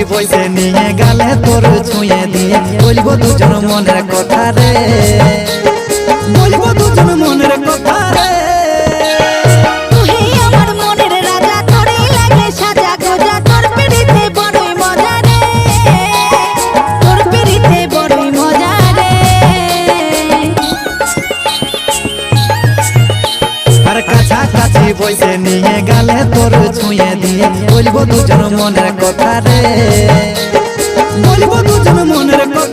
বইসে নিয়ে গালে তোর ছুঁয়ে দিয়ে বলবো দুজন মনের কথা রে, বলবো দুজন মনের কথা রে। কাছাকাছি বইসে নিয়ে গালে তোর ছুঁয়ে দিয়ে বলবো দুজন মনের কথা রে, বলবো দুজন মনের কথা।